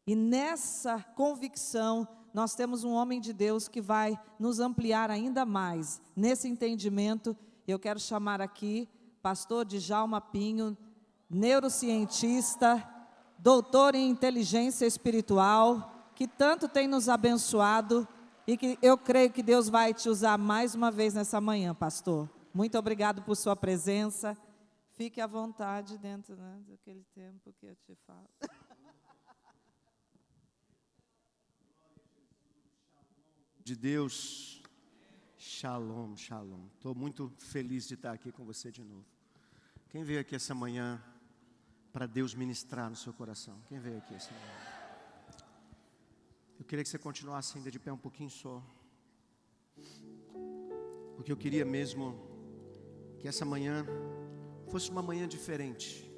E nessa convicção, nós temos um homem de Deus que vai nos ampliar ainda mais. Nesse entendimento, eu quero chamar aqui pastor Djalma Pinho, neurocientista, doutor em inteligência espiritual, que tanto tem nos abençoado e que eu creio que Deus vai te usar mais uma vez nessa manhã, pastor. Muito obrigado por sua presença. Fique à vontade dentro, né, daquele tempo que eu te falo. De Deus, shalom, shalom. Estou muito feliz de estar aqui com você de novo. Quem veio aqui essa manhã para Deus ministrar no seu coração? Quem veio aqui essa manhã? Eu queria que você continuasse ainda de pé um pouquinho só, porque eu queria mesmo que essa manhã fosse uma manhã diferente.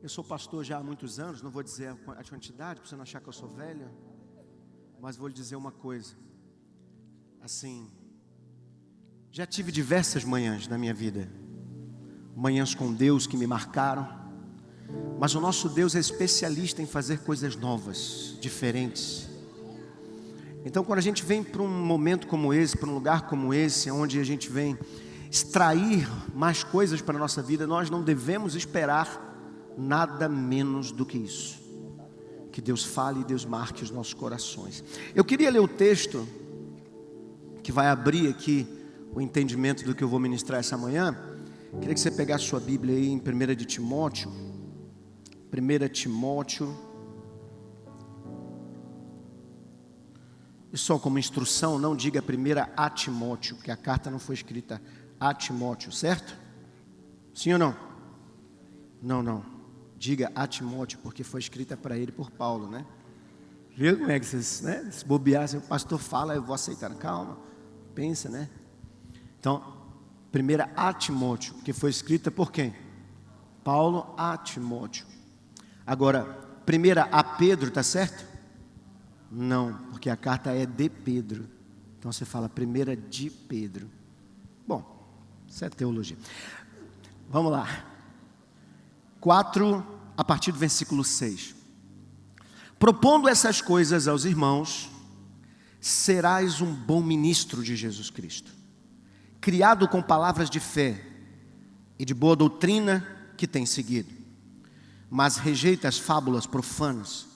Eu sou pastor já há muitos anos, não vou dizer a quantidade, para você não achar que eu sou velho, mas vou lhe dizer uma coisa, assim, já tive diversas manhãs na minha vida, manhãs com Deus que me marcaram, mas o nosso Deus é especialista em fazer coisas novas, diferentes. Então quando a gente vem para um momento como esse, para um lugar como esse, onde a gente vem extrair mais coisas para a nossa vida, nós não devemos esperar nada menos do que isso. Que Deus fale e Deus marque os nossos corações. Eu queria ler o texto que vai abrir aqui o entendimento do que eu vou ministrar essa manhã. Queria que você pegasse sua Bíblia aí em 1 de Timóteo. 1 Timóteo. E só como instrução, não diga 1 a Timóteo, porque a carta não foi escrita a Timóteo, certo? Sim ou não? Não. Diga a Timóteo, porque foi escrita para ele por Paulo, né? Viu como é que vocês, né? Se bobear, se o pastor fala, eu vou aceitar. Calma, pensa, né? Então, 1 a Timóteo, que foi escrita por quem? Paulo a Timóteo. Agora, 1 a Pedro, tá certo? Não, porque a carta é de Pedro. Então você fala 1 de Pedro. Bom, isso é teologia. Vamos lá. 4, a partir do versículo 6. Propondo essas coisas aos irmãos, serás um bom ministro de Jesus Cristo, criado com palavras de fé e de boa doutrina que tem seguido, mas rejeita as fábulas profanas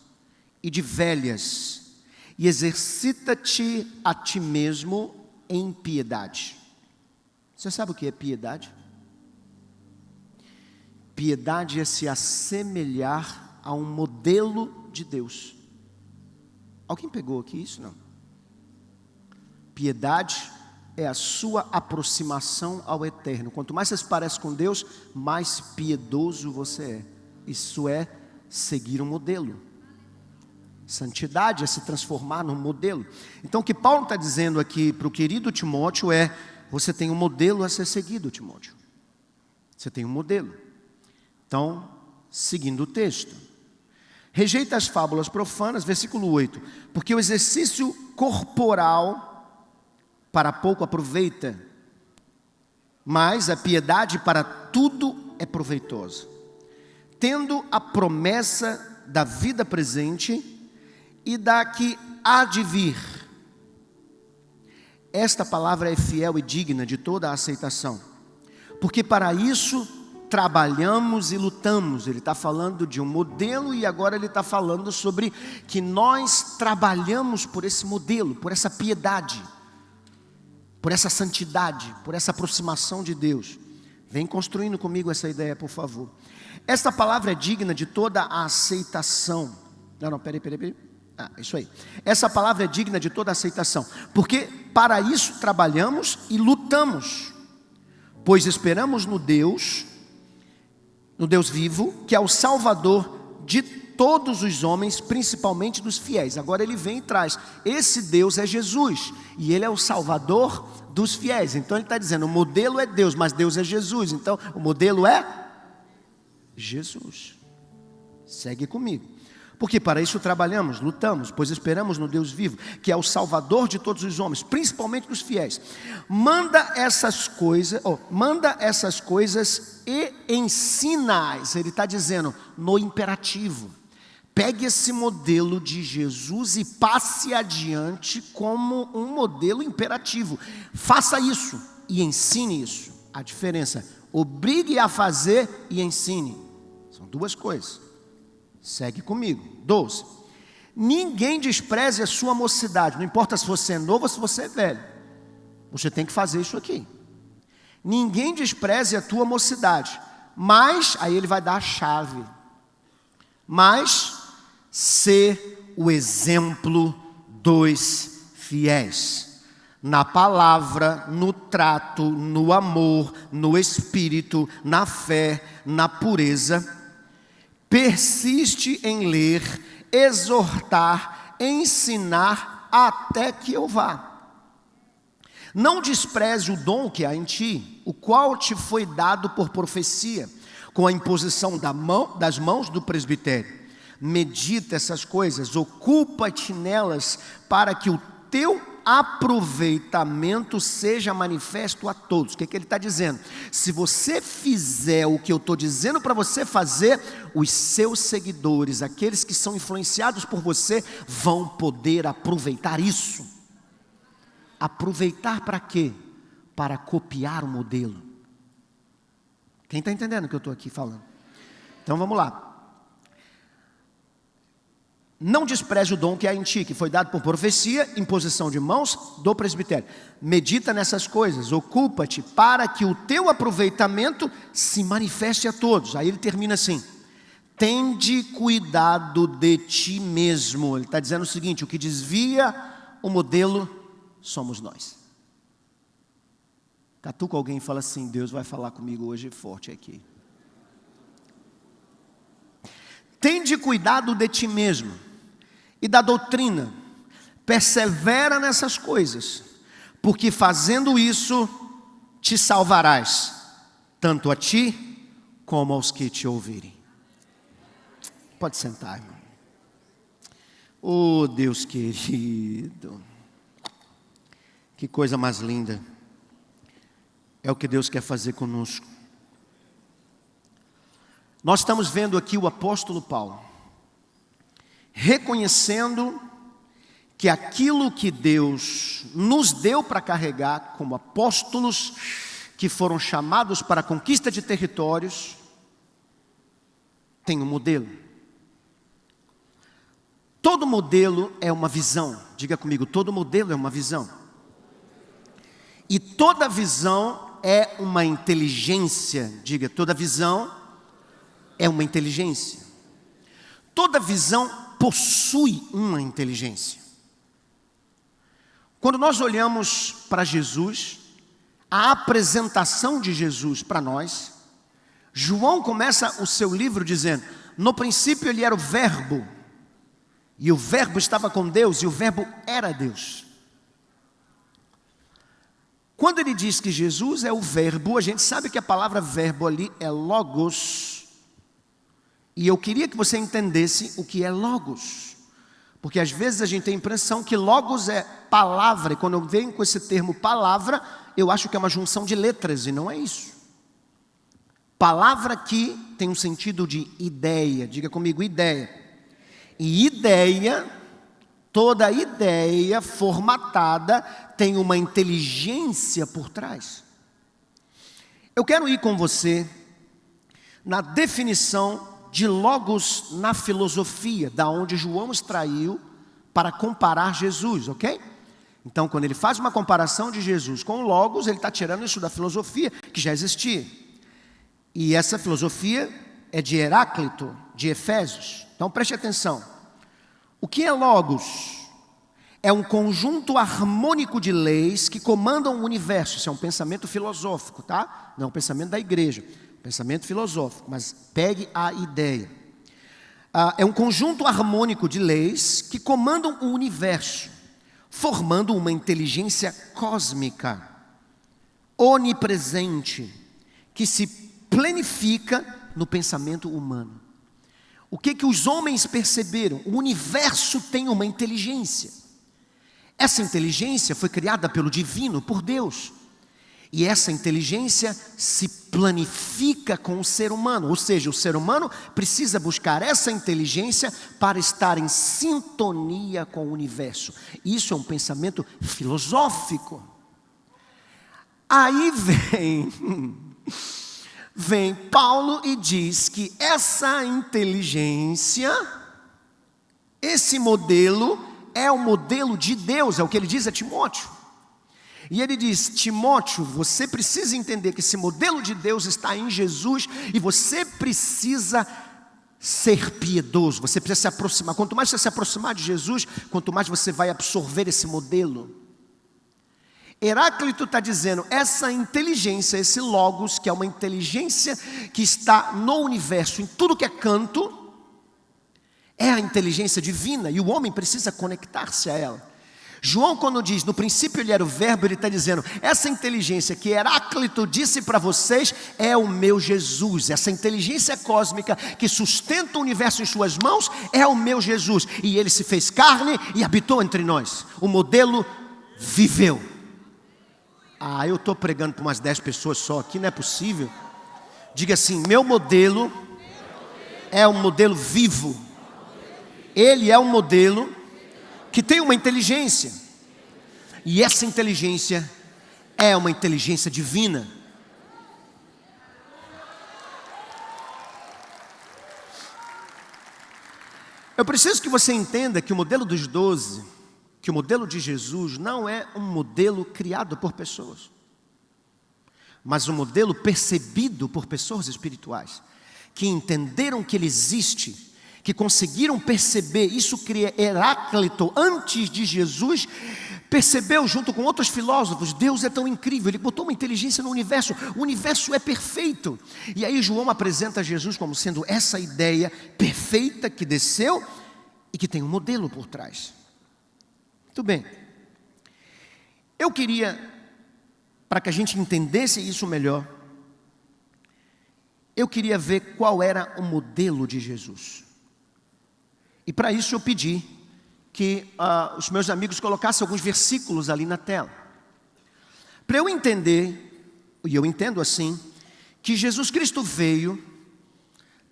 e de velhas, e exercita-te a ti mesmo em piedade. Você sabe o que é piedade? Piedade é se assemelhar a um modelo de Deus. Alguém pegou aqui isso? Não. Piedade é a sua aproximação ao eterno. Quanto mais você se parece com Deus, mais piedoso você é. Isso é seguir um modelo. Santidade é se transformar num modelo. Então o que Paulo está dizendo aqui para o querido Timóteo é: você tem um modelo a ser seguido, Timóteo. Você tem um modelo. Então, seguindo o texto, rejeita as fábulas profanas, versículo 8, porque o exercício corporal para pouco aproveita, mas a piedade para tudo é proveitosa, tendo a promessa da vida presente e da que há de vir. Esta palavra é fiel e digna de toda a aceitação, porque para isso trabalhamos e lutamos. Ele está falando de um modelo e agora ele está falando sobre que nós trabalhamos por esse modelo, por essa piedade, por essa santidade, por essa aproximação de Deus. Vem construindo comigo essa ideia, por favor. Esta palavra é digna de toda a aceitação. Peraí. Isso aí. Essa palavra é digna de toda a aceitação, porque para isso trabalhamos e lutamos, pois esperamos no Deus vivo, que é o Salvador de todos os homens, principalmente dos fiéis. Agora ele vem e traz, esse Deus é Jesus, e ele é o Salvador dos fiéis. Então ele está dizendo, o modelo é Deus, mas Deus é Jesus. Então o modelo é Jesus. Segue comigo. Porque para isso trabalhamos, lutamos, pois esperamos no Deus vivo, que é o Salvador de todos os homens, principalmente dos fiéis. Manda essas coisas e ensina-as. Ele está dizendo no imperativo. Pegue esse modelo de Jesus e passe adiante como um modelo imperativo. Faça isso e ensine isso. A diferença, obrigue a fazer e ensine. São duas coisas. Segue comigo. 12. Ninguém despreze a sua mocidade. Não importa se você é novo ou se você é velho. Você tem que fazer isso aqui. Ninguém despreze a tua mocidade. Mas, aí ele vai dar a chave. Mas, ser o exemplo dos fiéis. Na palavra, no trato, no amor, no espírito, na fé, na pureza. Persiste em ler, exortar, ensinar até que eu vá. Não despreze o dom que há em ti, o qual te foi dado por profecia, com a imposição das mãos do presbitério. Medita essas coisas, ocupa-te nelas, para que o teu aproveitamento seja manifesto a todos. O que ele está dizendo? Se você fizer o que eu estou dizendo para você fazer, os seus seguidores, aqueles que são influenciados por você, vão poder aproveitar isso. Aproveitar para quê? Para copiar o modelo. Quem está entendendo o que eu estou aqui falando? Então vamos lá. Não despreze o dom que há em ti, que foi dado por profecia, imposição de mãos do presbitério. Medita nessas coisas, ocupa-te para que o teu aproveitamento se manifeste a todos. Aí ele termina assim: tende cuidado de ti mesmo. Ele está dizendo o seguinte: o que desvia o modelo somos nós. Catuca alguém e fala assim: Deus vai falar comigo hoje forte aqui. Tende cuidado de ti mesmo e da doutrina, persevera nessas coisas, porque fazendo isso te salvarás, tanto a ti como aos que te ouvirem. Pode sentar, irmão. Oh, Deus querido, que coisa mais linda. É o que Deus quer fazer conosco. Nós estamos vendo aqui o apóstolo Paulo reconhecendo que aquilo que Deus nos deu para carregar como apóstolos que foram chamados para a conquista de territórios, tem um modelo. Todo modelo é uma visão. Diga comigo, todo modelo é uma visão. E toda visão é uma inteligência. Diga, toda visão é uma inteligência. Toda visão possui uma inteligência. Quando nós olhamos para Jesus, a apresentação de Jesus para nós, João começa o seu livro dizendo: no princípio ele era o verbo, e o verbo estava com Deus, e o verbo era Deus. Quando ele diz que Jesus é o verbo, a gente sabe que a palavra verbo ali é logos. E eu queria que você entendesse o que é logos. Porque às vezes a gente tem a impressão que logos é palavra. E quando eu venho com esse termo palavra, eu acho que é uma junção de letras. E não é isso. Palavra aqui tem um sentido de ideia. Diga comigo, ideia. E ideia, toda ideia formatada tem uma inteligência por trás. Eu quero ir com você na definição de logos na filosofia, da onde João extraiu para comparar Jesus, ok? Então, quando ele faz uma comparação de Jesus com logos, ele está tirando isso da filosofia que já existia. E essa filosofia é de Heráclito, de Efésios. Então, preste atenção. O que é logos? É um conjunto harmônico de leis que comandam o universo. Isso é um pensamento filosófico, tá? Não é um pensamento da igreja. Pensamento filosófico, mas pegue a ideia. É um conjunto harmônico de leis que comandam o universo, formando uma inteligência cósmica, onipresente, que se planifica no pensamento humano. O que os homens perceberam? O universo tem uma inteligência. Essa inteligência foi criada pelo divino, por Deus. E essa inteligência se planifica com o ser humano, ou seja, o ser humano precisa buscar essa inteligência para estar em sintonia com o universo. Isso é um pensamento filosófico. Aí vem Paulo e diz que essa inteligência, esse modelo é o modelo de Deus, é o que ele diz a Timóteo. E ele diz: Timóteo, você precisa entender que esse modelo de Deus está em Jesus e você precisa ser piedoso, você precisa se aproximar. Quanto mais você se aproximar de Jesus, quanto mais você vai absorver esse modelo. Heráclito está dizendo, essa inteligência, esse logos, que é uma inteligência que está no universo, em tudo que é canto, é a inteligência divina, e o homem precisa conectar-se a ela. João, quando diz, no princípio ele era o verbo, ele está dizendo, essa inteligência que Heráclito disse para vocês, é o meu Jesus. Essa inteligência cósmica que sustenta o universo em suas mãos, é o meu Jesus. E ele se fez carne e habitou entre nós. O modelo viveu. Eu estou pregando para umas 10 pessoas só aqui, não é possível. Diga assim, meu modelo é um modelo vivo. Ele é um modelo que tem uma inteligência. E essa inteligência é uma inteligência divina. Eu preciso que você entenda que o modelo dos 12, que o modelo de Jesus não é um modelo criado por pessoas, mas um modelo percebido por pessoas espirituais, que entenderam que ele existe, que conseguiram perceber. Isso que Heráclito, antes de Jesus, percebeu junto com outros filósofos. Deus é tão incrível, ele botou uma inteligência no universo, o universo é perfeito. E aí João apresenta Jesus como sendo essa ideia perfeita que desceu e que tem um modelo por trás. Muito bem, eu queria, para que a gente entendesse isso melhor, eu queria ver qual era o modelo de Jesus. E para isso eu pedi que os meus amigos colocassem alguns versículos ali na tela. Para eu entender, e eu entendo assim, que Jesus Cristo veio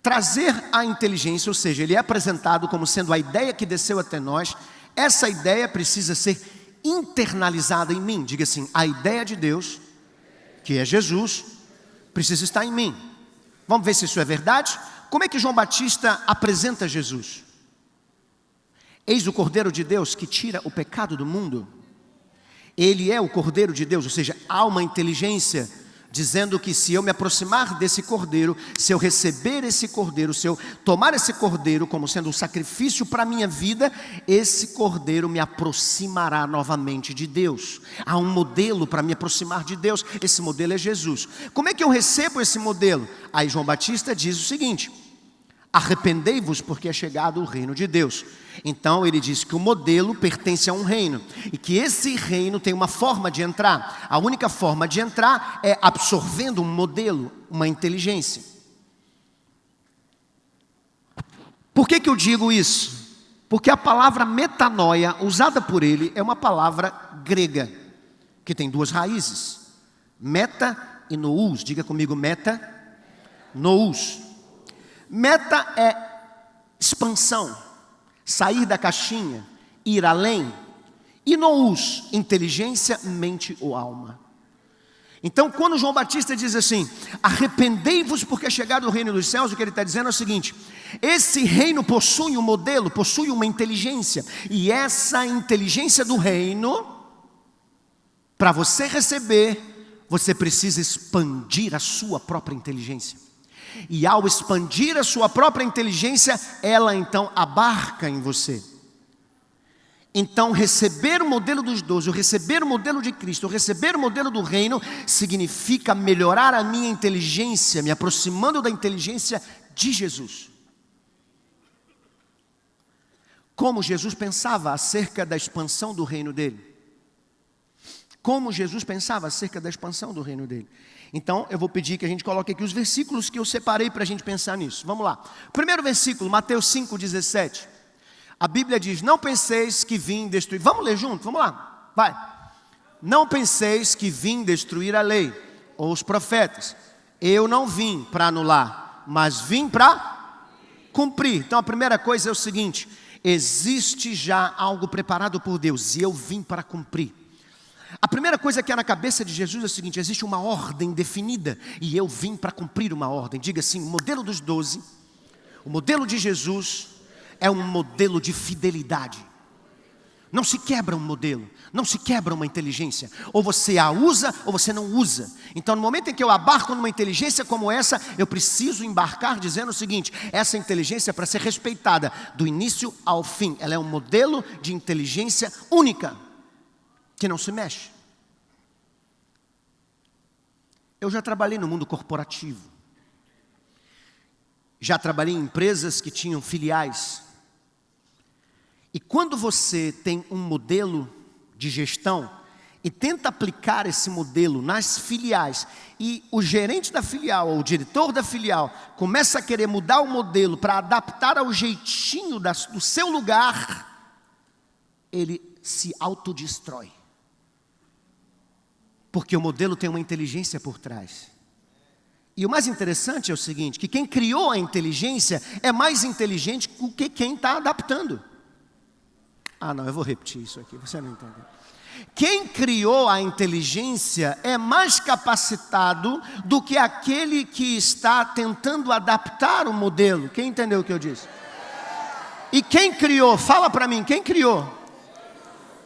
trazer a inteligência, ou seja, ele é apresentado como sendo a ideia que desceu até nós. Essa ideia precisa ser internalizada em mim. Diga assim, a ideia de Deus, que é Jesus, precisa estar em mim. Vamos ver se isso é verdade? Como é que João Batista apresenta Jesus? Eis o Cordeiro de Deus que tira o pecado do mundo. Ele é o Cordeiro de Deus, ou seja, há uma inteligência dizendo que se eu me aproximar desse Cordeiro, se eu receber esse Cordeiro, se eu tomar esse Cordeiro como sendo um sacrifício para a minha vida, esse Cordeiro me aproximará novamente de Deus. Há um modelo para me aproximar de Deus, esse modelo é Jesus. Como é que eu recebo esse modelo? Aí João Batista diz o seguinte: arrependei-vos porque é chegado o reino de Deus. Então ele diz que o modelo pertence a um reino e que esse reino tem uma forma de entrar. A única forma de entrar é absorvendo um modelo, uma inteligência. Por que eu digo isso? Porque a palavra metanoia usada por ele é uma palavra grega que tem duas raízes, meta e nous. Diga comigo, meta, nous. Meta é expansão, sair da caixinha, ir além. E nous, inteligência, mente ou alma. Então, quando João Batista diz assim, arrependei-vos porque é chegado o reino dos céus, o que ele está dizendo é o seguinte: esse reino possui um modelo, possui uma inteligência. E essa inteligência do reino, para você receber, você precisa expandir a sua própria inteligência. E ao expandir a sua própria inteligência, ela então abarca em você. Então receber o modelo dos 12, receber o modelo de Cristo, receber o modelo do reino, significa melhorar a minha inteligência, me aproximando da inteligência de Jesus. Como Jesus pensava acerca da expansão do reino dele. Como Jesus pensava acerca da expansão do reino dele. Então, eu vou pedir que a gente coloque aqui os versículos que eu separei para a gente pensar nisso. Vamos lá. Primeiro versículo, Mateus 5,17. A Bíblia diz, não penseis que vim destruir. Vamos ler junto? Vamos lá. Vai. não penseis que vim destruir a lei ou os profetas. Eu não vim para anular, mas vim para cumprir. Então a primeira coisa é o seguinte: existe já algo preparado por Deus e eu vim para cumprir. A primeira coisa que há na cabeça de Jesus é o seguinte: existe uma ordem definida e eu vim para cumprir uma ordem. Diga assim: o modelo dos 12, o modelo de Jesus é um modelo de fidelidade. Não se quebra um modelo, não se quebra uma inteligência. Ou você a usa ou você não usa. Então no momento em que eu abarco numa inteligência como essa, eu preciso embarcar dizendo o seguinte: essa inteligência é para ser respeitada do início ao fim. Ela é um modelo de inteligência única, que não se mexe. Eu já trabalhei no mundo corporativo. Já trabalhei em empresas que tinham filiais. E quando você tem um modelo de gestão e tenta aplicar esse modelo nas filiais, e o gerente da filial ou o diretor da filial começa a querer mudar o modelo para adaptar ao jeitinho do seu lugar, ele se autodestrói. Porque o modelo tem uma inteligência por trás. E o mais interessante é o seguinte: que quem criou a inteligência é mais inteligente do que quem está adaptando. Ah, não, eu vou repetir isso aqui, você não entendeu. Quem criou a inteligência é mais capacitado do que aquele que está tentando adaptar o modelo. Quem entendeu o que eu disse? E quem criou? Fala para mim, quem criou?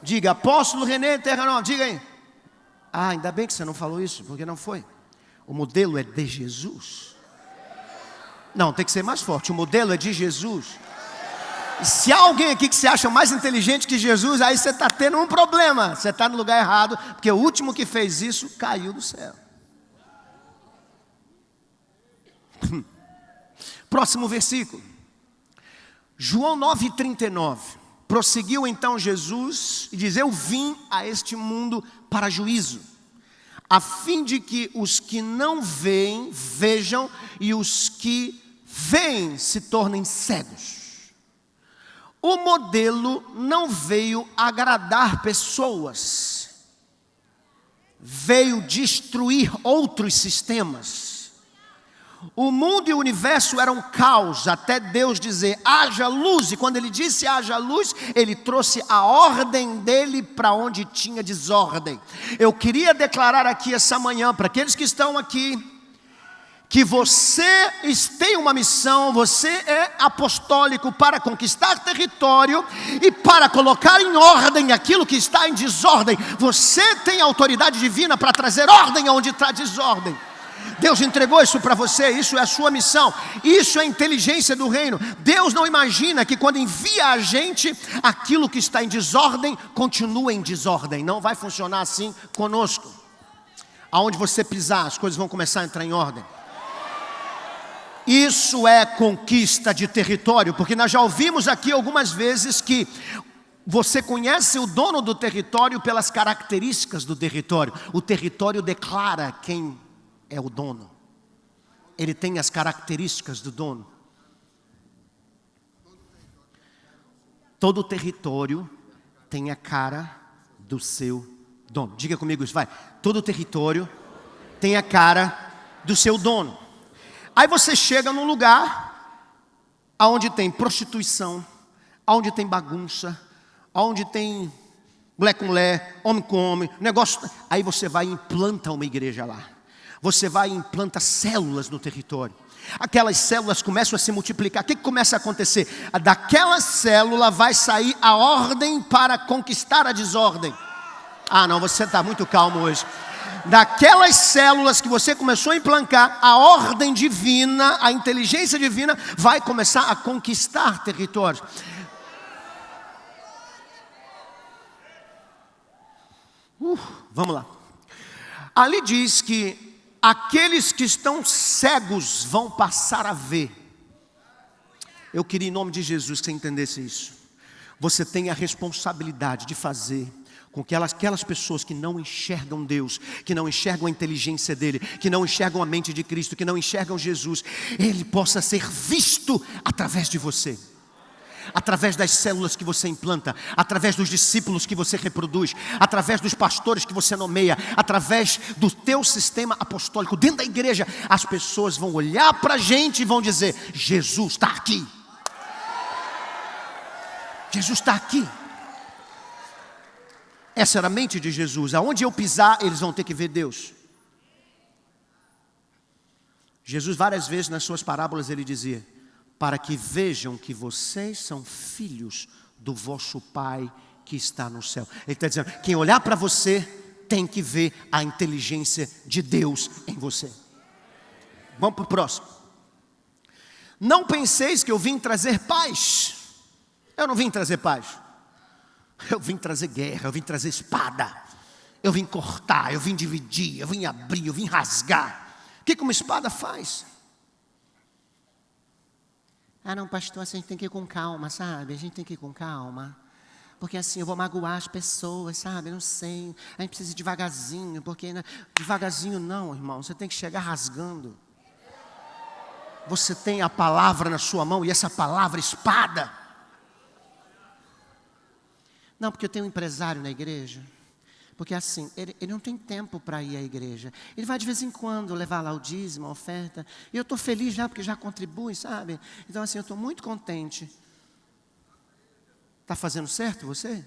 Diga: apóstolo René Terranova, diga aí. Ah, ainda bem que você não falou isso, porque não foi. O modelo é de Jesus. Não, tem que ser mais forte. O modelo é de Jesus. E se há alguém aqui que se acha mais inteligente que Jesus, aí você está tendo um problema. Você está no lugar errado, porque o último que fez isso caiu do céu. Próximo versículo. João 9,39. Prosseguiu então Jesus e diz: eu vim a este mundo para juízo, a fim de que os que não veem, vejam, e os que veem se tornem cegos. O modelo não veio agradar pessoas, veio destruir outros sistemas. O mundo e o universo eram caos, até Deus dizer: haja luz. E quando Ele disse haja luz, Ele trouxe a ordem dEle para onde tinha desordem. Eu queria declarar aqui essa manhã, para aqueles que estão aqui, que você tem uma missão, você é apostólico para conquistar território e para colocar em ordem aquilo que está em desordem. Você tem autoridade divina para trazer ordem aonde está desordem. Deus entregou isso para você, isso é a sua missão, isso é a inteligência do reino. Deus não imagina que quando envia a gente, aquilo que está em desordem continua em desordem. Não vai funcionar assim conosco. Aonde você pisar, as coisas vão começar a entrar em ordem. Isso é conquista de território, porque nós já ouvimos aqui algumas vezes que você conhece o dono do território pelas características do território. O território declara quem é o dono. Ele tem as características do dono. Todo território tem a cara do seu dono. Diga comigo isso, vai. Todo território tem a cara do seu dono. Aí você chega num lugar onde tem prostituição, onde tem bagunça, onde tem mulher com mulher, homem com homem, negócio. Aí você vai e implanta uma igreja lá. Você vai e implanta células no território. Aquelas células começam a se multiplicar. O que começa a acontecer? Daquela célula vai sair a ordem para conquistar a desordem. Ah, não, você está muito calmo hoje. Daquelas células que você começou a implantar, a ordem divina, a inteligência divina vai começar a conquistar territórios. Vamos lá. Ali diz que aqueles que estão cegos vão passar a ver. Eu queria, em nome de Jesus, que você entendesse isso. Você tem a responsabilidade de fazer com que aquelas pessoas que não enxergam Deus, que não enxergam a inteligência dEle, que não enxergam a mente de Cristo, que não enxergam Jesus, Ele possa ser visto através de você. através das células que você implanta, através dos discípulos que você reproduz, através dos pastores que você nomeia, através do teu sistema apostólico dentro da igreja. As pessoas vão olhar para a gente e vão dizer: Jesus está aqui. Jesus está aqui. Essa era a mente de Jesus. Aonde eu pisar, eles vão ter que ver Deus. Jesus várias vezes nas suas parábolas ele dizia: para que vejam que vocês são filhos do vosso Pai que está no céu. Ele está dizendo, quem olhar para você tem que ver a inteligência de Deus em você. Vamos para o próximo. Não penseis que eu vim trazer paz. Eu não vim trazer paz. Eu vim trazer guerra, eu vim trazer espada. Eu vim cortar, eu vim dividir, eu vim abrir, eu vim rasgar. O que uma espada faz? Ah não, pastor, a gente tem que ir com calma, sabe? A gente tem que ir com calma. Porque assim eu vou magoar as pessoas, sabe? Eu não sei, a gente precisa ir devagarzinho. Porque devagarzinho não, irmão, você tem que chegar rasgando. Você tem a palavra na sua mão e essa palavra é espada. Não, porque eu tenho um empresário na igreja. Porque assim, ele não tem tempo para ir à igreja. Ele vai de vez em quando levar lá o dízimo, a oferta. E eu estou feliz já, porque já contribui, sabe? Então assim, eu estou muito contente. Está fazendo certo você?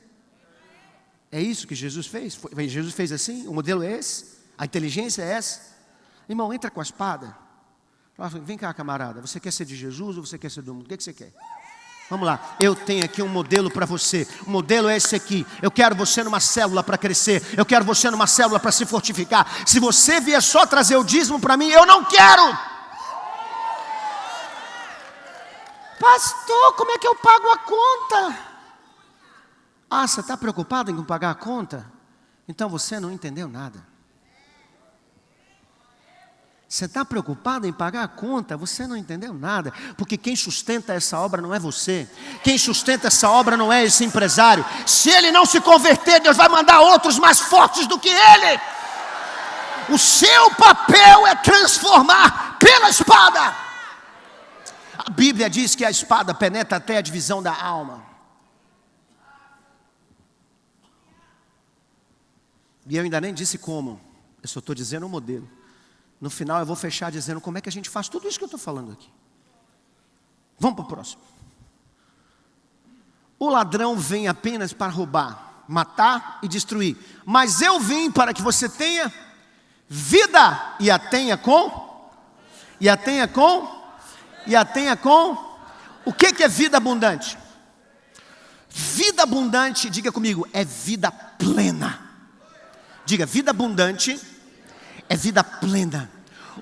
É isso que Jesus fez? Jesus fez assim? O modelo é esse? A inteligência é essa? Irmão, entra com a espada. Fala, vem cá, camarada. Você quer ser de Jesus ou você quer ser do mundo? O que você quer? Vamos lá, eu tenho aqui um modelo para você. O modelo é esse aqui. Eu quero você numa célula para crescer. Eu quero você numa célula para se fortificar. Se você vier só trazer o dízimo para mim, eu não quero. Pastor, como é que eu pago a conta? Ah, você está preocupado em pagar a conta? Então você não entendeu nada. Você está preocupado em pagar a conta? Você não entendeu nada. Porque quem sustenta essa obra não é você. Quem sustenta essa obra não é esse empresário. Se ele não se converter, Deus vai mandar outros mais fortes do que ele. O seu papel é transformar pela espada. A Bíblia diz que a espada penetra até a divisão da alma. E eu ainda nem disse como. Eu só estou dizendo o modelo. No final eu vou fechar dizendo como é que a gente faz tudo isso que eu estou falando aqui. Vamos para o próximo. O ladrão vem apenas para roubar, matar e destruir. Mas eu vim para que você tenha vida e a tenha com? E a tenha com? E a tenha com? O que é vida abundante? Vida abundante, diga comigo, é vida plena. Diga, vida abundante é vida plena.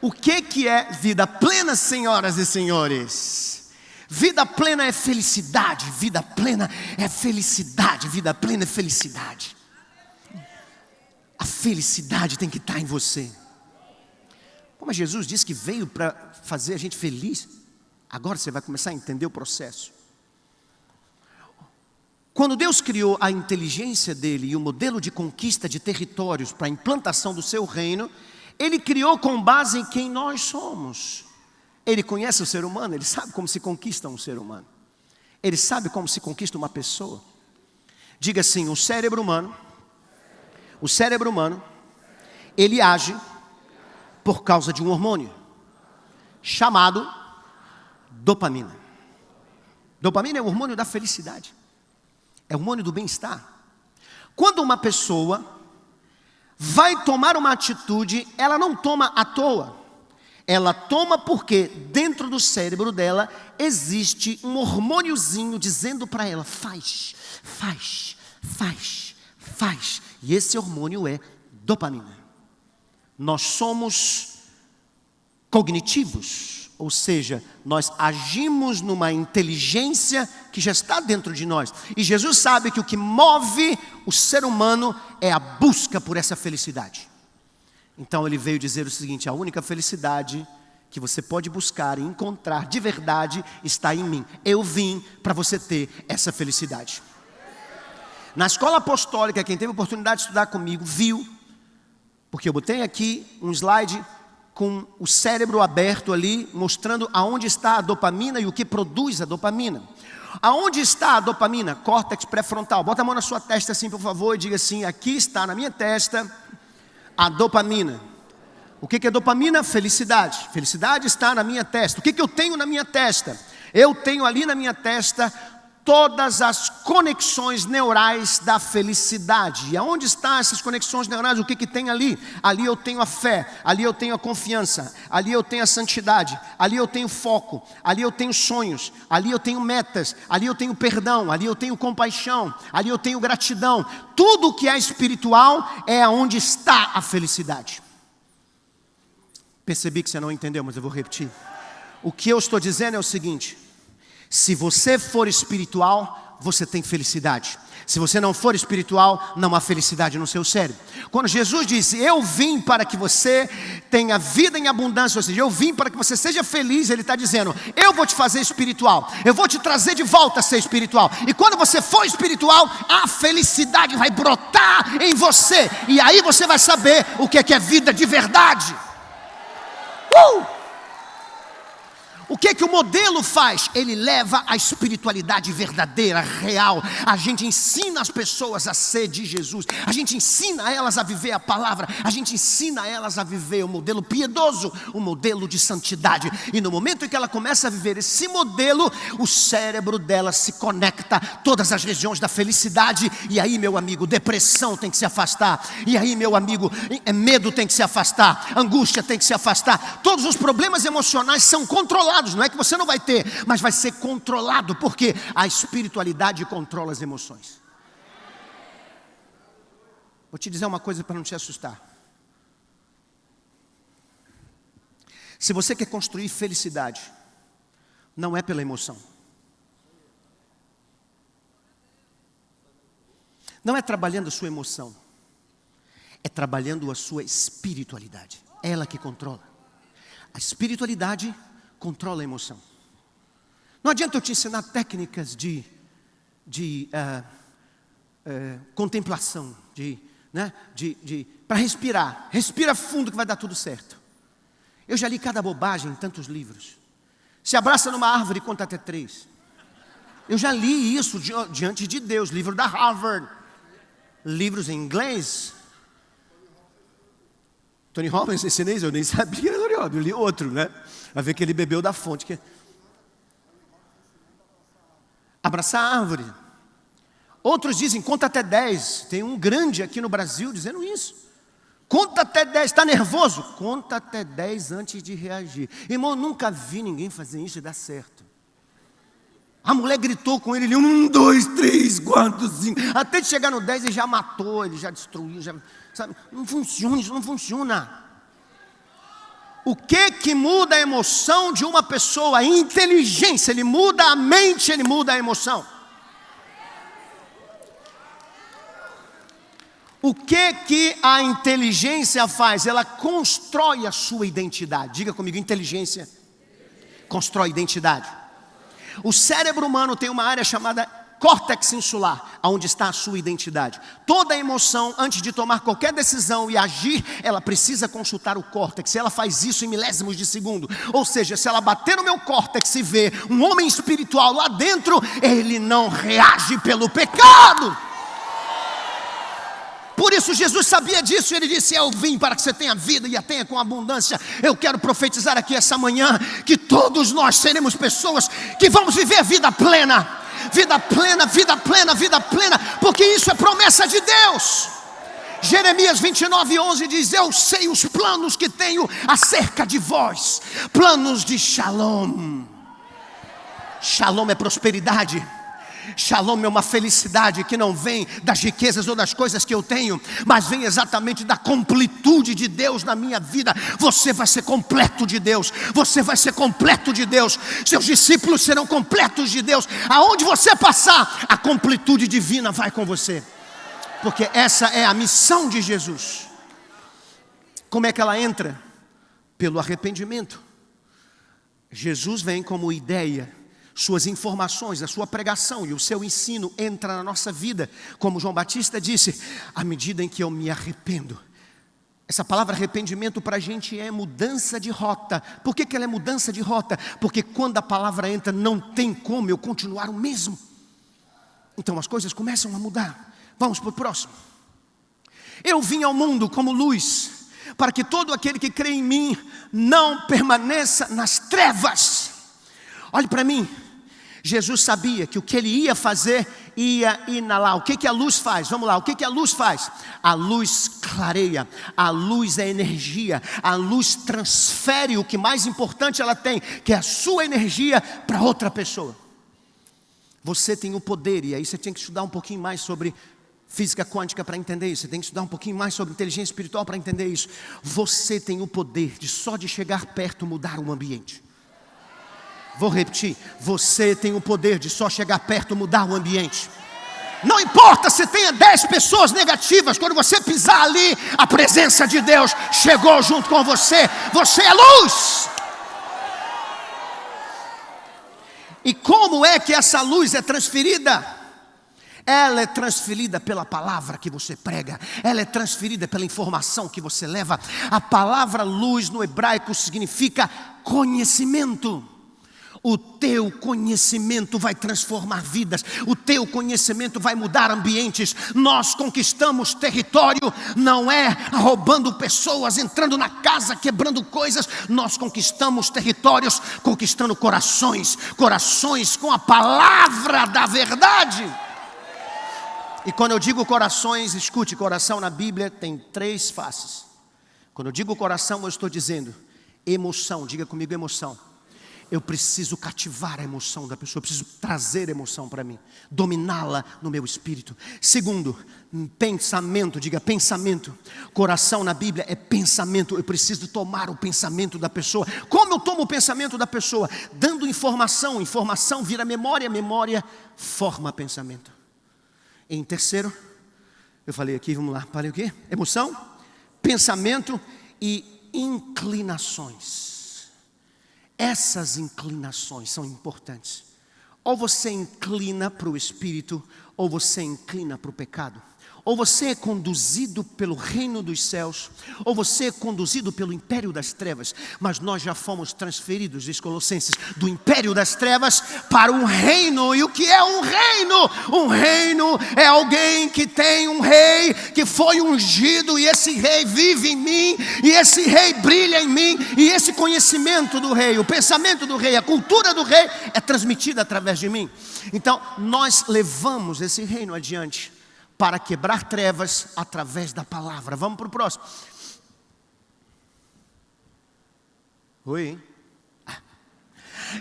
O que é vida plena, senhoras e senhores? Vida plena é felicidade. Vida plena é felicidade. Vida plena é felicidade. A felicidade tem que estar em você. Como Jesus disse que veio para fazer a gente feliz, agora você vai começar a entender o processo. Quando Deus criou a inteligência dele e o modelo de conquista de territórios para a implantação do seu reino, Ele criou com base em quem nós somos. Ele conhece o ser humano, ele sabe como se conquista um ser humano. Ele sabe como se conquista uma pessoa. Diga assim, o cérebro humano, ele age por causa de um hormônio chamado dopamina. Dopamina é o hormônio da felicidade. É o hormônio do bem-estar. Quando uma pessoa vai tomar uma atitude, ela não toma à toa. Ela toma porque dentro do cérebro dela existe um hormôniozinho dizendo para ela, faz. E esse hormônio é dopamina. Nós somos cognitivos, ou seja, nós agimos numa inteligência que já está dentro de nós. E Jesus sabe que o que move o ser humano é a busca por essa felicidade. Então ele veio dizer o seguinte, a única felicidade que você pode buscar e encontrar de verdade está em mim. Eu vim para você ter essa felicidade. Na escola apostólica, quem teve a oportunidade de estudar comigo, viu, porque eu botei aqui um slide com o cérebro aberto ali, mostrando aonde está a dopamina e o que produz a dopamina. Aonde está a dopamina? Córtex pré-frontal. Bota a mão na sua testa assim, por favor, e diga assim: aqui está na minha testa a dopamina. O que é dopamina? Felicidade. Felicidade está na minha testa. O que eu tenho na minha testa? Eu tenho ali na minha testa todas as conexões neurais da felicidade. E aonde estão essas conexões neurais? O que tem ali? Ali eu tenho a fé, ali eu tenho a confiança, ali eu tenho a santidade, ali eu tenho foco, ali eu tenho sonhos, ali eu tenho metas, ali eu tenho perdão, ali eu tenho compaixão, ali eu tenho gratidão. Tudo que é espiritual é onde está a felicidade. Percebi que você não entendeu, mas eu vou repetir. O que eu estou dizendo é o seguinte: se você for espiritual, você tem felicidade. Se você não for espiritual, não há felicidade no seu cérebro. Quando Jesus disse: eu vim para que você tenha vida em abundância, ou seja, eu vim para que você seja feliz, Ele está dizendo: eu vou te fazer espiritual, eu vou te trazer de volta a ser espiritual. E quando você for espiritual, a felicidade vai brotar em você. E aí você vai saber o que é vida de verdade. O que o modelo faz? Ele leva a espiritualidade verdadeira, real. A gente ensina as pessoas a ser de Jesus. A gente ensina elas a viver a palavra. A gente ensina elas a viver o modelo piedoso, o modelo de santidade. E no momento em que ela começa a viver esse modelo, o cérebro dela se conecta a todas as regiões da felicidade. E aí, meu amigo, depressão tem que se afastar. E aí, meu amigo, medo tem que se afastar. Angústia tem que se afastar. Todos os problemas emocionais são controlados. Não é que você não vai ter, mas vai ser controlado, porque a espiritualidade controla as emoções. Vou te dizer uma coisa para não te assustar. Se você quer construir felicidade, não é pela emoção. Não é trabalhando a sua emoção, é trabalhando a sua espiritualidade. É ela que controla. A espiritualidade controla a emoção. Não adianta eu te ensinar técnicas de contemplação, para respirar. Respira fundo que vai dar tudo certo. Eu já li cada bobagem em tantos livros. Se abraça numa árvore e conta até 3. Eu já li isso diante de Deus. Livro da Harvard. Livros em inglês. Tony Robbins, ensinei isso, eu nem sabia que era Tony Robbins. Eu li outro, né? Vai ver que ele bebeu da fonte. Abraçar a árvore. Outros dizem, conta até 10. Tem um grande aqui no Brasil dizendo isso. Conta até 10, está nervoso? Conta até 10 antes de reagir. Irmão, eu nunca vi ninguém fazer isso e dar certo. A mulher gritou com ele, 1, 2, 3, 4, 5. Até de chegar no 10 ele já matou, ele já destruiu. Sabe? Não funciona, isso não funciona. O que muda a emoção de uma pessoa? A inteligência. Ele muda a mente, ele muda a emoção. O que a inteligência faz? Ela constrói a sua identidade. Diga comigo, inteligência constrói identidade. O cérebro humano tem uma área chamada córtex insular, onde está a sua identidade. Toda emoção, antes de tomar qualquer decisão e agir, ela precisa consultar o córtex. Ela faz isso em milésimos de segundo. Ou seja, se ela bater no meu córtex e ver um homem espiritual lá dentro, ele não reage pelo pecado. Por isso Jesus sabia disso e Ele disse: eu vim para que você tenha vida e a tenha com abundância. Eu quero profetizar aqui essa manhã que todos nós seremos pessoas que vamos viver a vida plena. Vida plena, vida plena, vida plena, porque isso é promessa de Deus. Jeremias 29:11 diz: eu sei os planos que tenho acerca de vós, planos de shalom. Shalom é prosperidade. Shalom é uma felicidade que não vem das riquezas ou das coisas que eu tenho, mas vem exatamente da completude de Deus na minha vida. Você vai ser completo de Deus. Você vai ser completo de Deus. Seus discípulos serão completos de Deus. Aonde você passar, a completude divina vai com você, porque essa é a missão de Jesus. Como é que ela entra? Pelo arrependimento. Jesus vem como ideia. Suas informações, a sua pregação e o seu ensino entra na nossa vida. Como João Batista disse: à medida em que eu me arrependo, Essa palavra arrependimento para a gente é mudança de rota. Por que ela é mudança de rota? Porque quando a palavra entra, não tem como eu continuar o mesmo. Então as coisas começam a mudar. Vamos para o próximo. Eu vim ao mundo como luz, para que todo aquele que crê em mim não permaneça nas trevas. Olhe para mim. Jesus sabia que o que ele ia fazer ia inalar. O que a luz faz? Vamos lá, o que a luz faz? A luz clareia, a luz é energia, a luz transfere o que mais importante ela tem, que é a sua energia para outra pessoa. Você tem o poder, e aí você tem que estudar um pouquinho mais sobre física quântica para entender isso. Você tem que estudar um pouquinho mais sobre inteligência espiritual para entender isso. Você tem o poder de só de chegar perto mudar o ambiente. Vou repetir, você tem o poder de só chegar perto mudar o ambiente. Não importa se tenha 10 pessoas negativas, quando você pisar ali, a presença de Deus chegou junto com você. Você é luz. E como é que essa luz é transferida? Ela é transferida pela palavra que você prega. Ela é transferida pela informação que você leva. A palavra luz no hebraico significa conhecimento. O teu conhecimento vai transformar vidas. O teu conhecimento vai mudar ambientes. Nós conquistamos território, não é roubando pessoas, entrando na casa, quebrando coisas. Nós conquistamos territórios, conquistando corações. Corações com a palavra da verdade. E quando eu digo corações, escute, coração na Bíblia tem 3 faces. Quando eu digo coração, eu estou dizendo emoção. Diga comigo, emoção. Eu preciso cativar a emoção da pessoa, eu preciso trazer emoção para mim, dominá-la no meu espírito. Segundo, pensamento, diga pensamento. Coração na Bíblia é pensamento, eu preciso tomar o pensamento da pessoa. Como eu tomo o pensamento da pessoa? Dando informação, informação vira memória, memória forma pensamento. Em terceiro, eu falei aqui, vamos lá, falei o quê? Emoção, pensamento e inclinações. Essas inclinações são importantes. Ou você inclina para o espírito, ou você inclina para o pecado. Ou você é conduzido pelo reino dos céus, ou você é conduzido pelo império das trevas. Mas nós já fomos transferidos, diz Colossenses, do império das trevas para um reino. E o que é um reino? Um reino é alguém que tem um rei, que foi ungido, e esse rei vive em mim, e esse rei brilha em mim, e esse conhecimento do rei, o pensamento do rei, a cultura do rei é transmitida através de mim. Então nós levamos esse reino adiante para quebrar trevas através da palavra. Vamos para o próximo. Oi.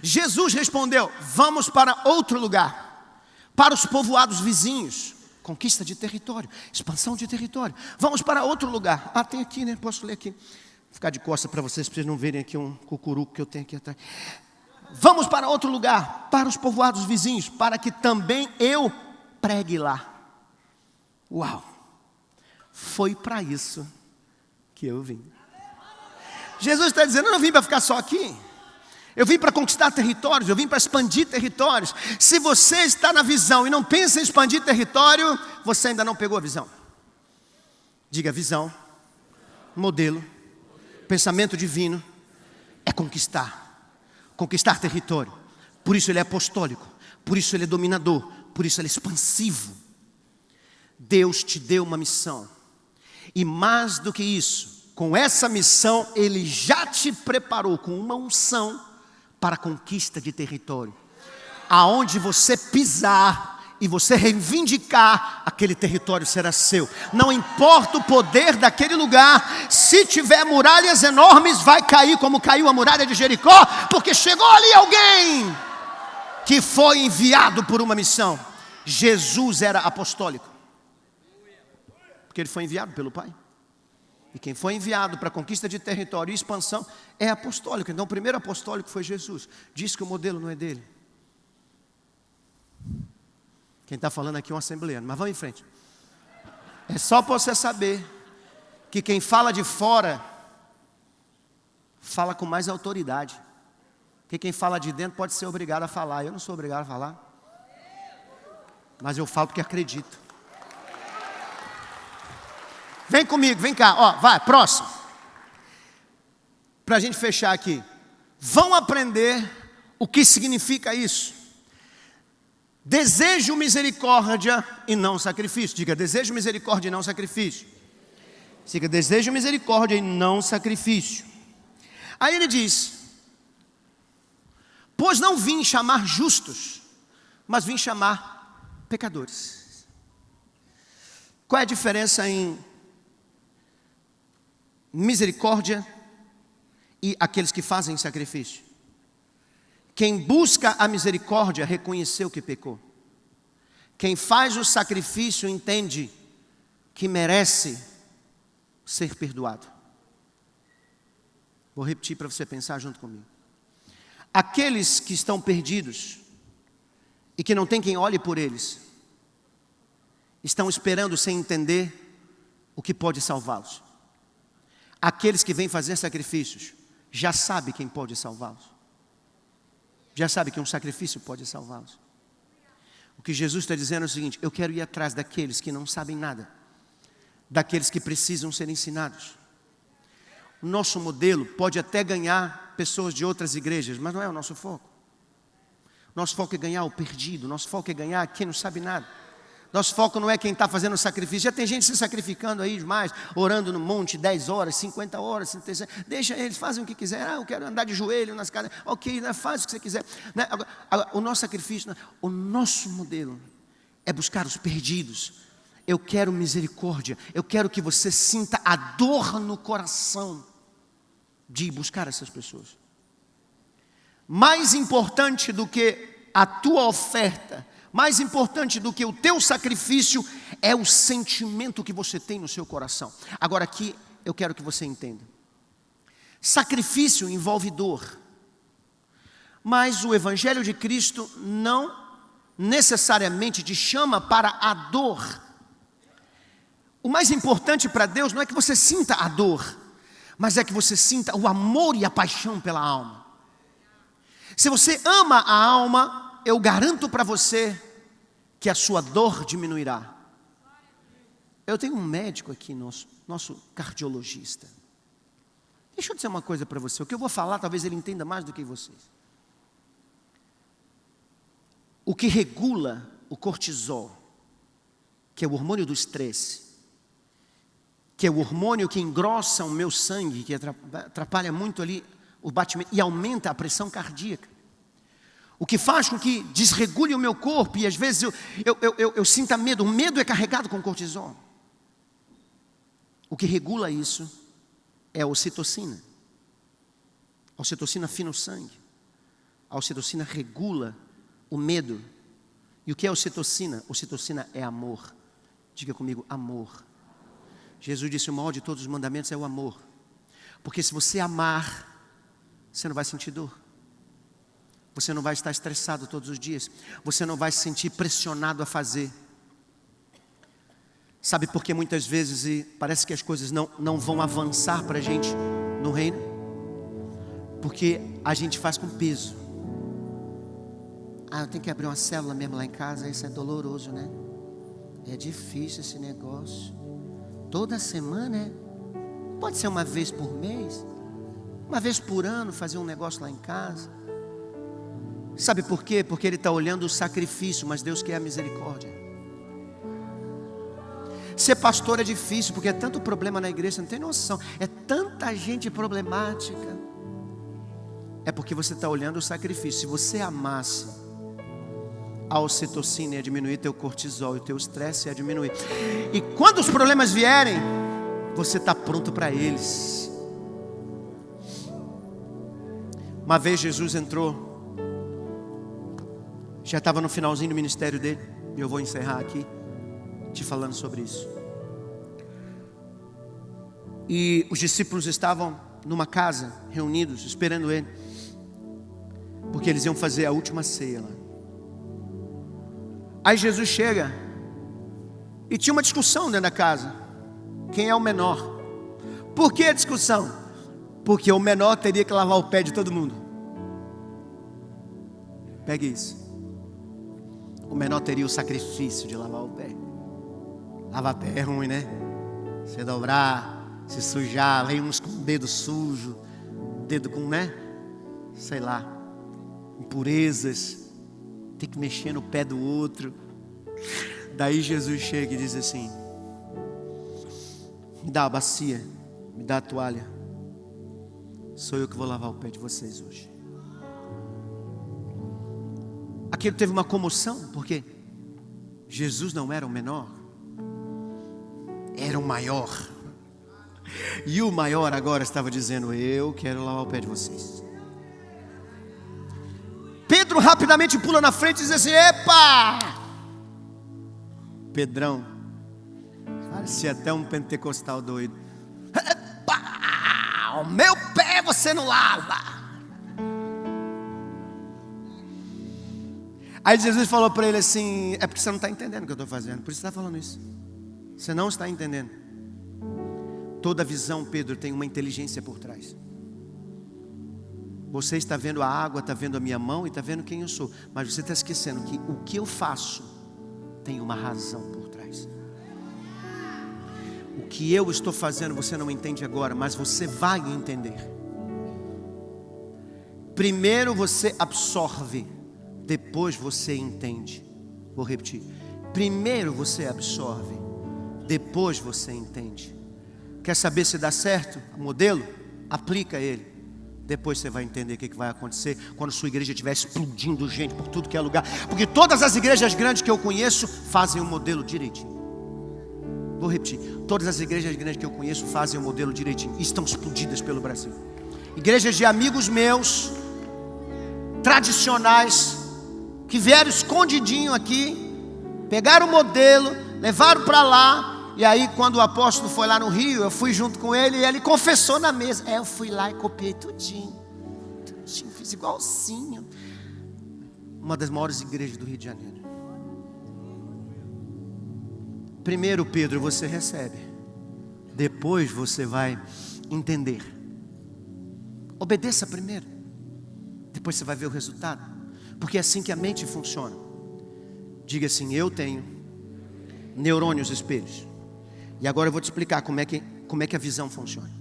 Jesus respondeu: vamos para outro lugar, para os povoados vizinhos. Conquista de território, expansão de território. Vamos para outro lugar. Tem aqui, né? Posso ler aqui. Vou ficar de costas para vocês não verem aqui um cucuruco que eu tenho aqui atrás. Vamos para outro lugar, para os povoados vizinhos, para que também eu pregue lá. Uau, foi para isso que eu vim. Jesus está dizendo: eu não vim para ficar só aqui. Eu vim para conquistar territórios, eu vim para expandir territórios. Se você está na visão e não pensa em expandir território, você ainda não pegou a visão. Diga: visão, modelo, pensamento divino é conquistar. Conquistar território. Por isso ele é apostólico, por isso ele é dominador, por isso ele é expansivo. Deus te deu uma missão, e mais do que isso, com essa missão Ele já te preparou com uma unção para a conquista de território. Aonde você pisar e você reivindicar, aquele território será seu. Não importa o poder daquele lugar, se tiver muralhas enormes, vai cair como caiu a muralha de Jericó, porque chegou ali alguém que foi enviado por uma missão. Jesus era apostólico, porque ele foi enviado pelo Pai. E quem foi enviado para a conquista de território e expansão é apostólico. Então o primeiro apostólico foi Jesus. Diz que o modelo não é dele. Quem está falando aqui é um assembleano, mas vamos em frente. É só para você saber que quem fala de fora fala com mais autoridade. Porque quem fala de dentro pode ser obrigado a falar. Eu não sou obrigado a falar, mas eu falo porque acredito. Vem comigo, vem cá, ó, vai, próximo. Para a gente fechar aqui. Vão aprender o que significa isso. Desejo misericórdia e não sacrifício. Diga, desejo misericórdia e não sacrifício. Diga, desejo misericórdia e não sacrifício. Aí ele diz: pois não vim chamar justos, mas vim chamar pecadores. Qual é a diferença em misericórdia e aqueles que fazem sacrifício? Quem busca a misericórdia reconheceu que pecou. Quem faz o sacrifício entende que merece ser perdoado. Vou repetir para você pensar junto comigo. Aqueles que estão perdidos e que não tem quem olhe por eles, estão esperando sem entender o que pode salvá-los. Aqueles que vêm fazer sacrifícios já sabem quem pode salvá-los. Já sabe que um sacrifício pode salvá-los. O que Jesus está dizendo é o seguinte: eu quero ir atrás daqueles que não sabem nada, daqueles que precisam ser ensinados. O nosso modelo pode até ganhar pessoas de outras igrejas, mas não é o nosso foco. Nosso foco é ganhar o perdido, nosso foco é ganhar quem não sabe nada. Nosso foco não é quem está fazendo sacrifício. Já tem gente se sacrificando aí demais, orando no monte 10 horas, 50 horas. Deixa eles, fazem o que quiser. Eu quero andar de joelho nas casas. Ok, faz o que você quiser. Agora, o nosso sacrifício, o nosso modelo é buscar os perdidos. Eu quero misericórdia. Eu quero que você sinta a dor no coração de buscar essas pessoas. Mais importante do que a tua oferta, mais importante do que o teu sacrifício, é o sentimento que você tem no seu coração. Agora aqui eu quero que você entenda. Sacrifício envolve dor. Mas o Evangelho de Cristo não necessariamente te chama para a dor. O mais importante para Deus não é que você sinta a dor, mas é que você sinta o amor e a paixão pela alma. Se você ama a alma, eu garanto para você que a sua dor diminuirá. Eu tenho um médico aqui, nosso cardiologista. Deixa eu dizer uma coisa para você. O que eu vou falar, talvez ele entenda mais do que vocês. O que regula o cortisol, que é o hormônio do estresse, que é o hormônio que engrossa o meu sangue, que atrapalha muito ali o batimento e aumenta a pressão cardíaca. O que faz com que desregule o meu corpo e às vezes eu sinta medo. O medo é carregado com cortisol. O que regula isso é a ocitocina. A ocitocina fina o sangue. A ocitocina regula o medo. E o que é ocitocina? Ocitocina é amor. Diga comigo, amor. Jesus disse: o maior de todos os mandamentos é o amor. Porque se você amar, você não vai sentir dor. Você não vai estar estressado todos os dias. Você não vai se sentir pressionado a fazer. Sabe por que muitas vezes parece que as coisas não vão avançar para a gente no reino? Porque a gente faz com peso. Eu tenho que abrir uma célula mesmo lá em casa. Isso é doloroso, né? É difícil esse negócio. Toda semana, né? Pode ser uma vez por mês, uma vez por ano, fazer um negócio lá em casa. Sabe por quê? Porque ele está olhando o sacrifício, mas Deus quer a misericórdia. Ser pastor é difícil, porque é tanto problema na igreja, você não tem noção. É tanta gente problemática. É porque você está olhando o sacrifício. Se você amasse, a ocitocina ia diminuir, teu cortisol e teu estresse ia diminuir. E quando os problemas vierem, você está pronto para eles. Uma vez Jesus entrou, já estava no finalzinho do ministério dele, e eu vou encerrar aqui te falando sobre isso. E os discípulos estavam numa casa, reunidos, esperando ele, porque eles iam fazer a última ceia lá. Aí Jesus chega, e tinha uma discussão dentro da casa, quem é o menor? Por que a discussão? Porque o menor teria que lavar o pé de todo mundo. Pegue isso. O menor teria o sacrifício de lavar o pé. Lavar pé é ruim, né? Você dobrar, se sujar, vem uns com o dedo sujo, dedo com, sei lá, impurezas, tem que mexer no pé do outro. Daí Jesus chega e diz assim: me dá a bacia, me dá a toalha, sou eu que vou lavar o pé de vocês hoje. Aquilo teve uma comoção, porque Jesus não era o menor, era o maior. E o maior agora estava dizendo: eu quero lavar o pé de vocês. Pedro rapidamente pula na frente e diz assim: epa! Pedrão, parecia até um pentecostal doido. Epa! O meu pé você não lava. Aí Jesus falou para ele assim: é porque você não está entendendo o que eu estou fazendo, por isso você está falando isso. Você não está entendendo. Toda visão, Pedro, tem uma inteligência por trás. Você está vendo a água, está vendo a minha mão e está vendo quem eu sou, mas você está esquecendo que o que eu faço tem uma razão por trás. O que eu estou fazendo você não entende agora, mas você vai entender. Primeiro você absorve, depois você entende. Vou repetir: primeiro você absorve, depois você entende. Quer saber se dá certo o modelo? Aplica ele. Depois você vai entender o que vai acontecer quando sua igreja estiver explodindo gente por tudo que é lugar. Porque todas as igrejas grandes que eu conheço fazem o modelo direitinho. Vou repetir: todas as igrejas grandes que eu conheço fazem o modelo direitinho e estão explodidas pelo Brasil. Igrejas de amigos meus, tradicionais, que vieram escondidinho aqui, pegaram o modelo, levaram para lá. E aí quando o apóstolo foi lá no Rio, eu fui junto com ele e ele confessou na mesa: eu fui lá e copiei tudinho, fiz igualzinho. Uma das maiores igrejas do Rio de Janeiro. Primeiro, Pedro, você recebe, depois você vai entender. Obedeça primeiro, depois você vai ver o resultado. Porque é assim que a mente funciona. Diga assim: eu tenho neurônios espelhos. E agora eu vou te explicar como é que a visão funciona.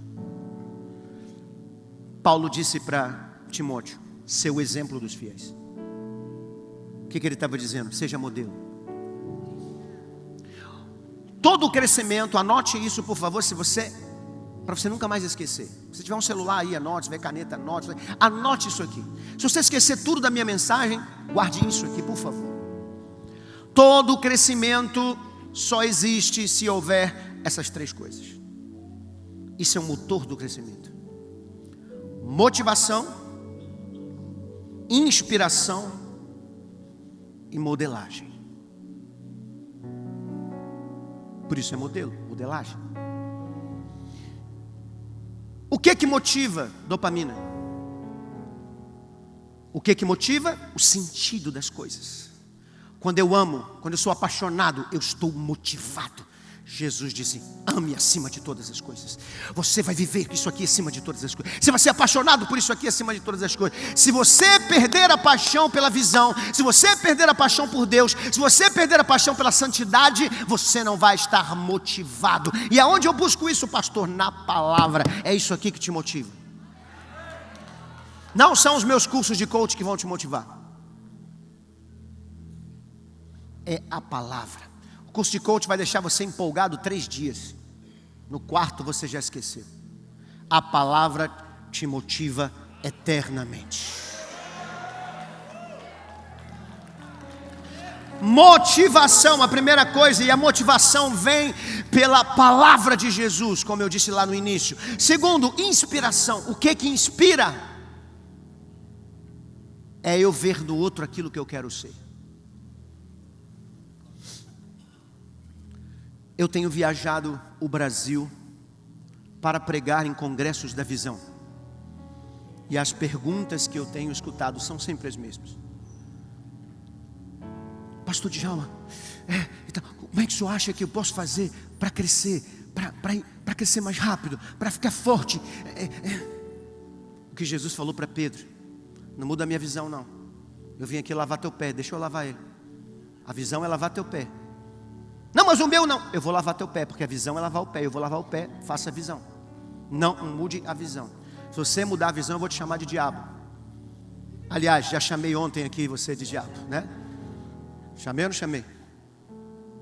Paulo disse para Timóteo: ser o exemplo dos fiéis. O que ele estava dizendo? Seja modelo. Todo o crescimento, anote isso por favor, para você nunca mais esquecer. Se tiver um celular aí, anote. Se tiver caneta, anote isso aqui. Se você esquecer tudo da minha mensagem, guarde isso aqui, por favor. Todo o crescimento só existe se houver essas três coisas. Isso é o motor do crescimento: motivação, inspiração e modelagem. Por isso é modelagem. O que motiva? Dopamina. O que motiva? O sentido das coisas. Quando eu amo, quando eu sou apaixonado, eu estou motivado. Jesus disse: ame acima de todas as coisas. Você vai viver isso aqui acima de todas as coisas. Você vai ser apaixonado por isso aqui acima de todas as coisas. Se você perder a paixão pela visão, se você perder a paixão por Deus, se você perder a paixão pela santidade, você não vai estar motivado. E aonde eu busco isso, pastor? Na palavra. É isso aqui que te motiva. Não são os meus cursos de coach que vão te motivar. É a palavra. O curso de coach vai deixar você empolgado 3 dias. No quarto você já esqueceu. A palavra te motiva eternamente. Motivação, a primeira coisa, e a motivação vem pela palavra de Jesus, como eu disse lá no início. Segundo, inspiração. O que inspira? É eu ver no outro aquilo que eu quero ser. Eu tenho viajado o Brasil para pregar em congressos da visão. E as perguntas que eu tenho escutado são sempre as mesmas. Pastor Djalma, então, como é que o senhor acha que eu posso fazer para crescer? Para crescer mais rápido, para ficar forte? O que Jesus falou para Pedro: não muda a minha visão não. Eu vim aqui lavar teu pé, deixa eu lavar ele. A visão é lavar teu pé. Não, mas o meu não. Eu vou lavar teu pé, porque a visão é lavar o pé. Eu vou lavar o pé, faça a visão. Não mude a visão. Se você mudar a visão, eu vou te chamar de diabo. Aliás, já chamei ontem aqui você de diabo, né? Chamei ou não chamei?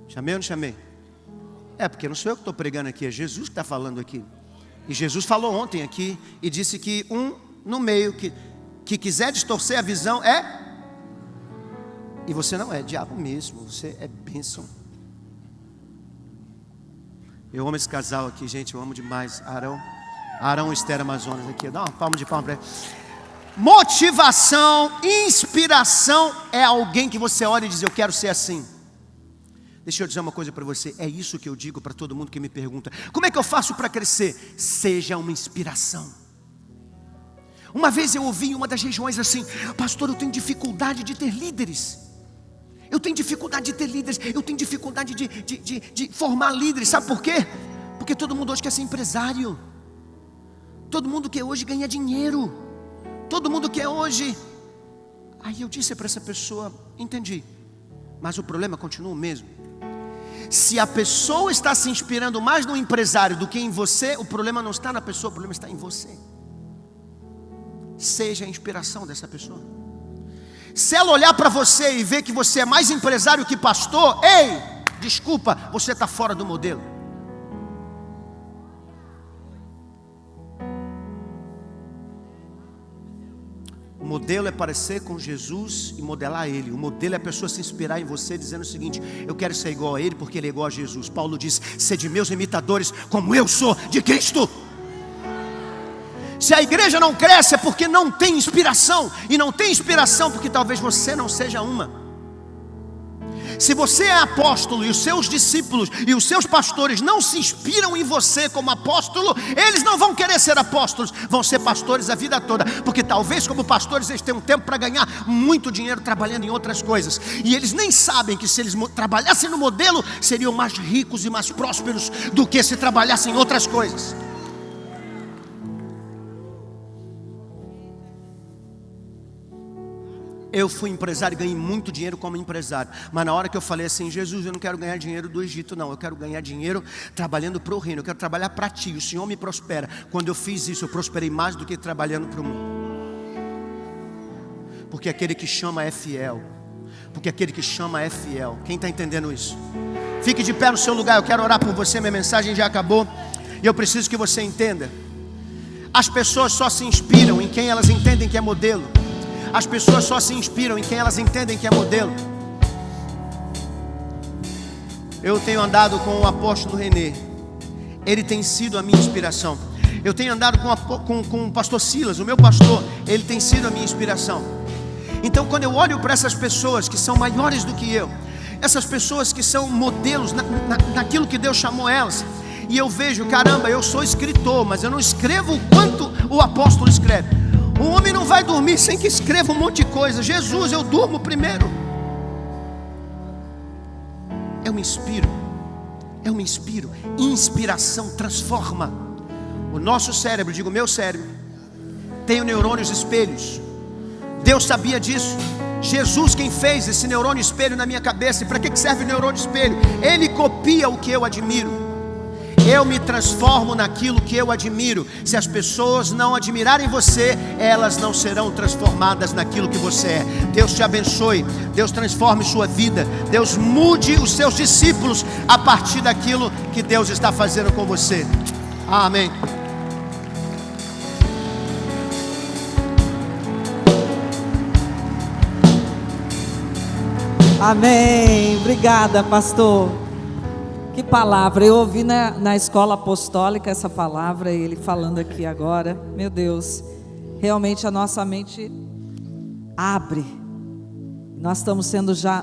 Chamei ou não chamei? É, porque não sou eu que estou pregando aqui, é Jesus que está falando aqui. E Jesus falou ontem aqui e disse que um no meio que quiser distorcer a visão é... E você não é diabo mesmo, você é bênção. Eu amo esse casal aqui, gente, eu amo demais. Arão e Esther Amazonas aqui. Dá uma palma de palma para ele. Motivação, inspiração é alguém que você olha e diz, eu quero ser assim. Deixa eu dizer uma coisa para você, é isso que eu digo para todo mundo que me pergunta, como é que eu faço para crescer? Seja uma inspiração. Uma vez eu ouvi em uma das regiões assim, pastor, eu tenho dificuldade de ter líderes. Eu tenho dificuldade de ter líderes, eu tenho dificuldade de formar líderes, sabe por quê? Porque todo mundo hoje quer ser empresário. Todo mundo quer hoje ganhar dinheiro. Todo mundo quer hoje. Aí eu disse para essa pessoa, entendi, mas o problema continua o mesmo. Se a pessoa está se inspirando mais no empresário do que em você, o problema não está na pessoa, o problema está em você. Seja a inspiração dessa pessoa. Se ela olhar para você e ver que você é mais empresário que pastor, ei, desculpa, você está fora do modelo. O modelo é parecer com Jesus e modelar Ele. O modelo é a pessoa se inspirar em você dizendo o seguinte, eu quero ser igual a Ele porque Ele é igual a Jesus. Paulo diz, sede meus imitadores como eu sou de Cristo. Se a igreja não cresce é porque não tem inspiração. E não tem inspiração porque talvez você não seja uma. Se você é apóstolo e os seus discípulos e os seus pastores não se inspiram em você como apóstolo, eles não vão querer ser apóstolos, vão ser pastores a vida toda. Porque talvez como pastores eles tenham tempo para ganhar muito dinheiro trabalhando em outras coisas. E eles nem sabem que se eles trabalhassem no modelo, seriam mais ricos e mais prósperos do que se trabalhassem em outras coisas. Eu fui empresário e ganhei muito dinheiro como empresário. Mas na hora que eu falei assim, Jesus, eu não quero ganhar dinheiro do Egito não. Eu quero ganhar dinheiro trabalhando para o reino. Eu quero trabalhar para ti, o Senhor me prospera. Quando eu fiz isso, eu prosperei mais do que trabalhando para o mundo. Porque aquele que chama é fiel. Porque aquele que chama é fiel. Quem está entendendo isso? Fique de pé no seu lugar, eu quero orar por você. Minha mensagem já acabou. E eu preciso que você entenda. As pessoas só se inspiram em quem elas entendem que é modelo. As pessoas só se inspiram em quem elas entendem que é modelo. Eu tenho andado com o apóstolo Renê. Ele tem sido a minha inspiração. Eu tenho andado com o pastor Silas, o meu pastor. Ele tem sido a minha inspiração. Então quando eu olho para essas pessoas que são maiores do que eu, essas pessoas que são modelos naquilo que Deus chamou elas, e eu vejo, caramba, eu sou escritor, mas eu não escrevo o quanto o apóstolo escreve. O homem não vai dormir sem que escreva um monte de coisa. Jesus, eu durmo primeiro. Eu me inspiro. Inspiração transforma. O nosso cérebro, digo meu cérebro, tem neurônios espelhos. Deus sabia disso. Jesus quem fez esse neurônio espelho na minha cabeça. E para que serve o neurônio espelho? Ele copia o que eu admiro. Eu me transformo naquilo que eu admiro. Se as pessoas não admirarem você, elas não serão transformadas naquilo que você é. Deus te abençoe. Deus transforme sua vida. Deus mude os seus discípulos a partir daquilo que Deus está fazendo com você. Amém. Amém. Obrigada, pastor. Que palavra, eu ouvi na escola apostólica essa palavra, ele falando aqui agora, meu Deus, realmente a nossa mente abre, nós estamos sendo já